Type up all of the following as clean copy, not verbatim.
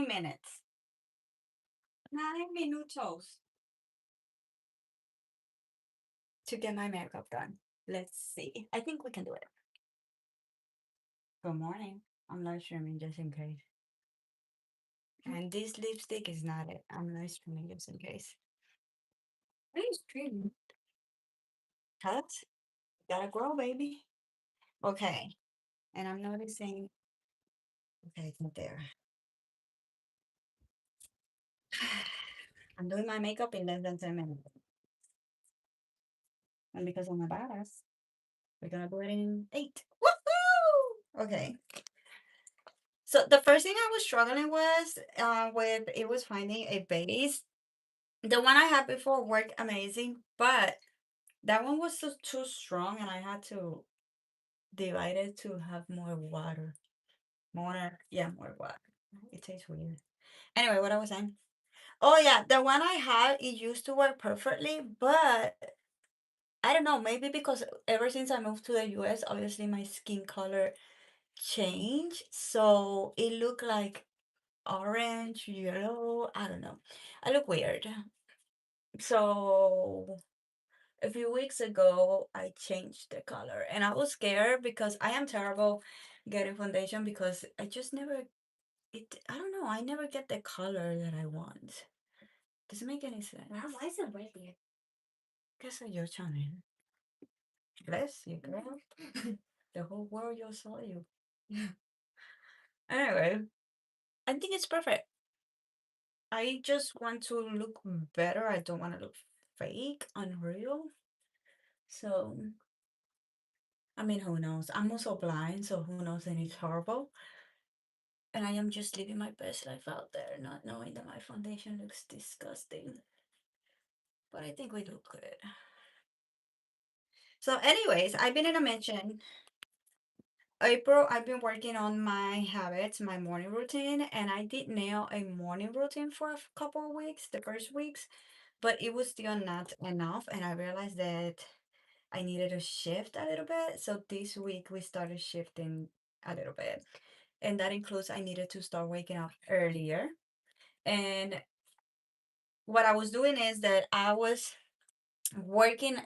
9 minutes. 9 minutos to get my makeup done. Let's see. I think we can do it. Good morning. I'm live streaming just in case. And this lipstick is not it. I'm live streaming just in case. What is streaming? Cut? Gotta grow, baby. Okay. And I'm noticing. Okay, it's not there. I'm doing my makeup in less than 10 minutes. And because I'm a badass, we're gonna do it in 8. Woohoo! Okay. So the first thing I was struggling with it was finding a base. The one I had before worked amazing, but that one was too strong, and I had to divide it to have more water. More water. It tastes weird. Anyway, what I was saying. Oh yeah, the one I had, it used to work perfectly, but I don't know, maybe because ever since I moved to the US, obviously my skin color changed. So it looked like orange, yellow. I don't know. I look weird. So a few weeks ago, I changed the color, and I was scared because I am terrible getting foundation because I just never it. I don't know. I never get the color that I want. Does it make any sense? Wow, why is it right here? Guess your channel. Bless you, girl. The whole world you saw you. Anyway, I think it's perfect. I just want to look better. I don't want to look fake, unreal. So, I mean, who knows? I'm also blind, so who knows? And it's horrible. And I am just living my best life out there, not knowing that my foundation looks disgusting. But I think we look good. So, anyways, I've been in a mention. April, I've been working on my habits, my morning routine, and I did nail a morning routine for a couple of weeks, the first weeks, but it was still not enough. And I realized that I needed to shift a little bit. So this week we started shifting a little bit. And that includes I needed to start waking up earlier. And what I was doing is that I was waking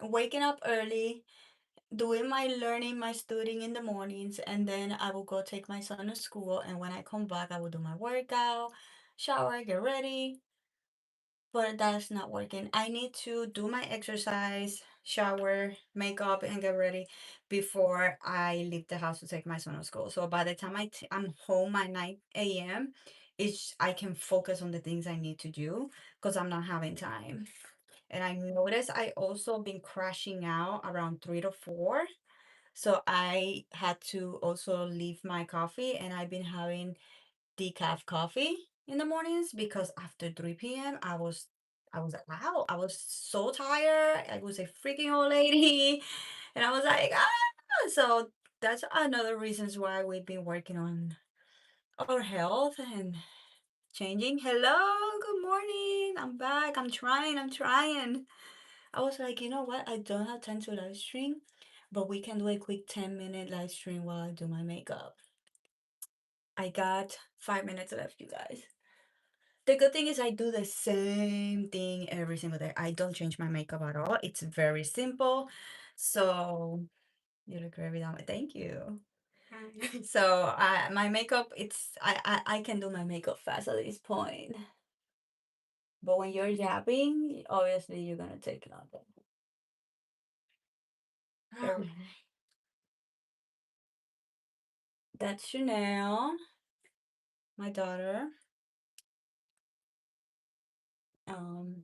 up early, doing my learning, my studying in the mornings, and then I will go take my son to school. And when I come back, I will do my workout, shower, get ready. But that's not working. I need to do my exercise, shower, makeup, and get ready before I leave the house to take my son to school. So by the time I'm home at 9 a.m., I can focus on the things I need to do because I'm not having time. And I noticed I also been crashing out around 3 to 4. So I had to also leave my coffee, and I've been having decaf coffee in the mornings because after 3 p.m. I was out. I was so tired. I was a freaking old lady. And I was like, ah. So that's another reasons why we've been working on our health and changing. Hello, good morning. I'm back. I'm trying. I was like, you know what? I don't have time to live stream, but we can do a quick 10-minute live stream while I do my makeup. I got 5 minutes left, you guys. The good thing is I do the same thing every single day. I don't change my makeup at all. It's very simple. So you look very down. Thank you. So my makeup, I can do my makeup fast at this point. But when you're yapping, obviously you're gonna take longer. There- That's Chanel, my daughter. Um,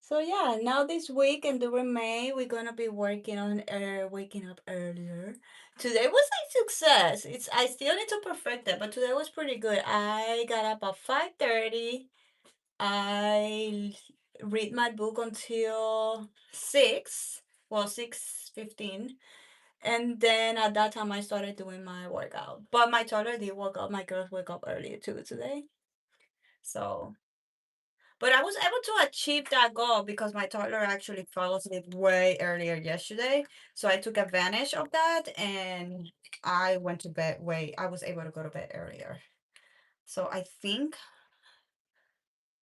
So yeah, now this week and during May, we're gonna be working on waking up earlier. Today was a success. I still need to perfect it, but today was pretty good. I got up at 5:30. I read my book until 6. Well, 6:15. And then at that time I started doing my workout. But my toddler did wake up. My girls wake up earlier too today. So but I was able to achieve that goal because my toddler actually fell asleep way earlier yesterday. So I took advantage of that and I went to bed I was able to go to bed earlier. So I think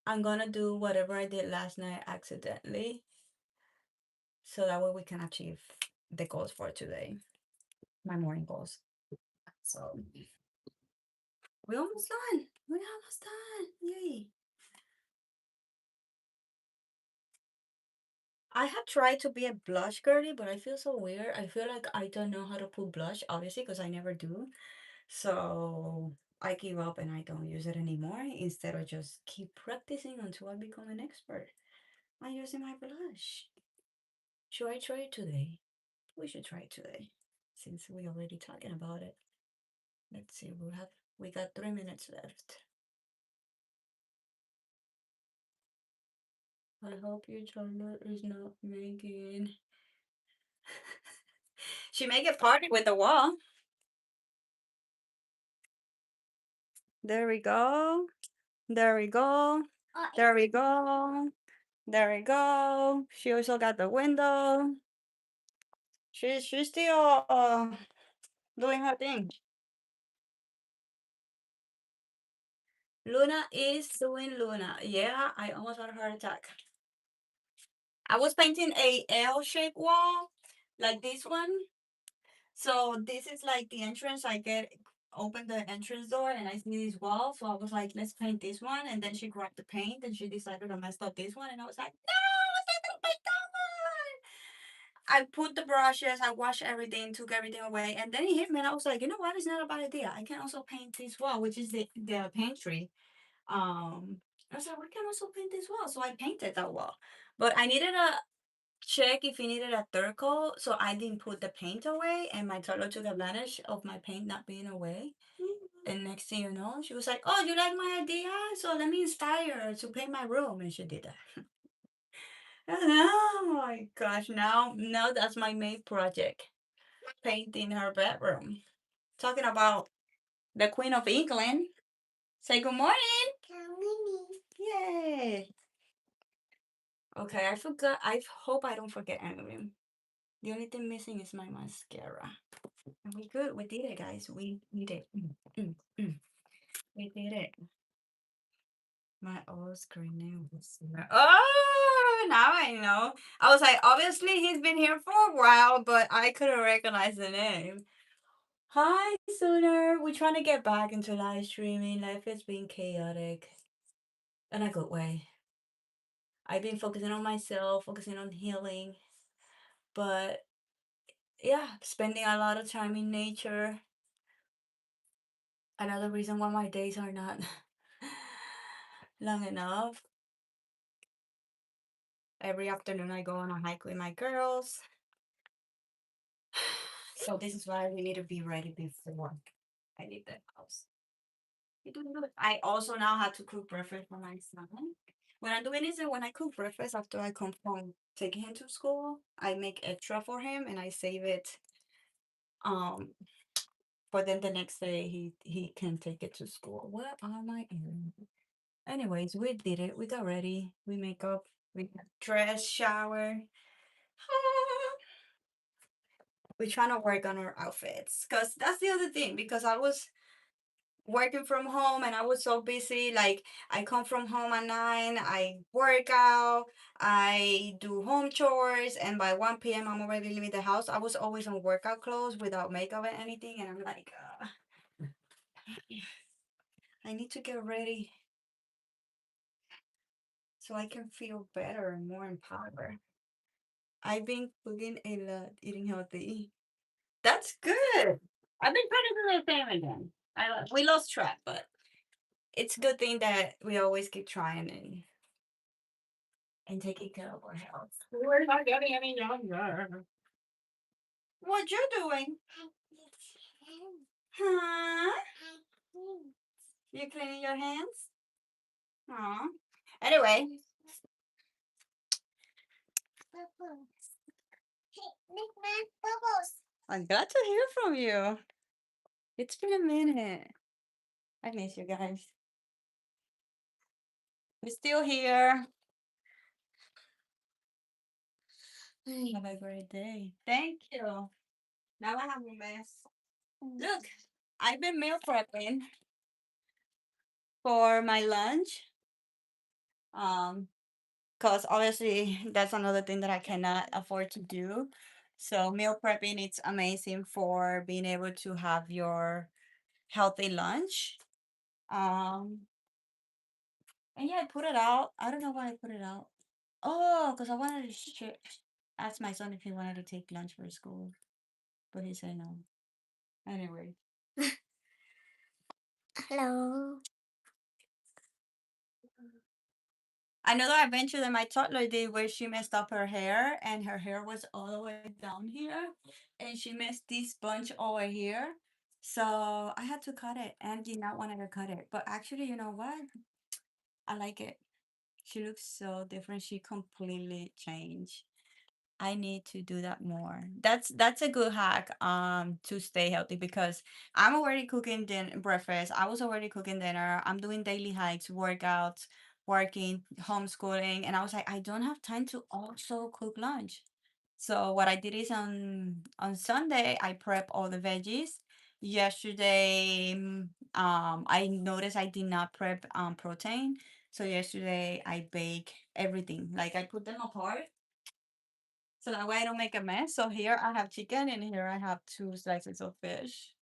I'm gonna do whatever I did last night accidentally, so that way we can achieve the goals for today, my morning goals. So we're almost done. We're almost done. Yay. I have tried to be a blush girly, but I feel so weird. I feel like I don't know how to put blush, obviously, because I never do. So I give up and I don't use it anymore. Instead of just keep practicing until I become an expert. I'm using my blush. Should I try it today? We should try it today, since we already talking about it. Let's see. We got 3 minutes left. I hope your child is not making. She make a party with the wall. There we go. There we go. There we go. There we go. She also got the window. She's still doing her thing. Luna is doing Luna. Yeah, I almost had a heart attack. I was painting a L-shaped wall, like this one. So this is like the entrance. I get open the entrance door and I see this wall. So I was like, let's paint this one. And then she grabbed the paint and she decided to mess up this one. And I was like, no, I was not gonna paint that one. I put the brushes, I washed everything, took everything away, and then it hit me, and I was like, you know what? It's not a bad idea. I can also paint this wall, which is the pantry. I was like, we can also paint this wall, so I painted that wall. But I needed a check if he needed a third coat, so I didn't put the paint away, and my toddler took advantage of my paint not being away. And next thing you know, she was like, "Oh, you like my idea? So let me inspire her to paint my room," and she did that. Oh my gosh! Now that's my main project, painting her bedroom. Talking about the Queen of England. Say good morning. Yay. Okay, I forgot. I hope I don't forget anything. The only thing missing is my mascara. And we good. We did it, guys. We did it. Mm. We did it. My old screen name was. Oh, now I know. I was like, obviously he's been here for a while, but I couldn't recognize the name. Hi, Sooner. We're trying to get back into live streaming. Life has been chaotic in a good way. I've been focusing on myself, focusing on healing, but yeah, spending a lot of time in nature. Another reason why my days are not long enough. Every afternoon, I go on a hike with my girls. So, this is why we need to be ready before I leave the house. I also now have to cook breakfast for my son. What I'm doing is that when I cook breakfast after I come from taking him to school, I make extra for him and I save it um for then the next day he can take it to school. What are my errands? Anyways, we did it. We got ready. We make up. We got dress, shower. We're trying to work on our outfits because that's the other thing. Because I was working from home and I was so busy. Like I come from home at 9, I work out, I do home chores, and by 1 p.m. I'm already leaving the house. I was always on workout clothes without makeup and anything, and I'm like, I need to get ready so I can feel better and more empowered. I've been cooking a lot, eating healthy. That's good. I've been trying to do the same again. We lost track, but it's a good thing that we always keep trying and taking care of our health. We're not getting any younger. What you doing? Huh? You cleaning your hands? Aw. Anyway, I'm glad to hear from you. It's been a minute. I miss you guys. We're still here. Have a great day. Thank you. Now I have a mess. Look, I've been meal prepping. for my lunch. Because obviously that's another thing that I cannot afford to do. So meal prepping it's amazing for being able to have your healthy lunch. Um, and yeah, I put it out. I don't know why I put it out. Oh, because I wanted to ask my son if he wanted to take lunch for school, but he said no. Anyway. Hello. Another adventure that my toddler did where she messed up her hair and her hair was all the way down here and she messed this bunch over here. So I had to cut it and did not want to cut it. But actually, you know what? I like it. She looks so different. She completely changed. I need to do that more. That's a good hack to stay healthy because I'm already cooking breakfast. I was already cooking dinner. I'm doing daily hikes, workouts, working, homeschooling, and I was like, I don't have time to also cook lunch. So what I did is on Sunday I prep all the veggies. Yesterday, I noticed I did not prep protein. So yesterday I bake everything. Like I put them apart so that way I don't make a mess. So here I have chicken and here I have two slices of fish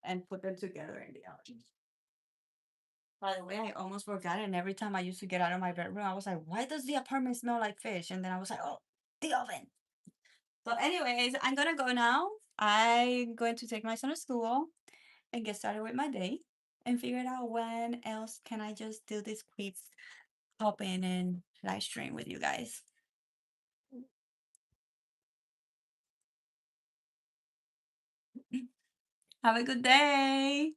and put them together in the oven. By the way, I almost forgot it. And every time I used to get out of my bedroom, I was like, why does the apartment smell like fish? And then I was like, oh, the oven. So, anyways, I'm going to go now. I'm going to take my son to school and get started with my day and figure it out when else can I just do this quick hop in and live stream with you guys. Have a good day.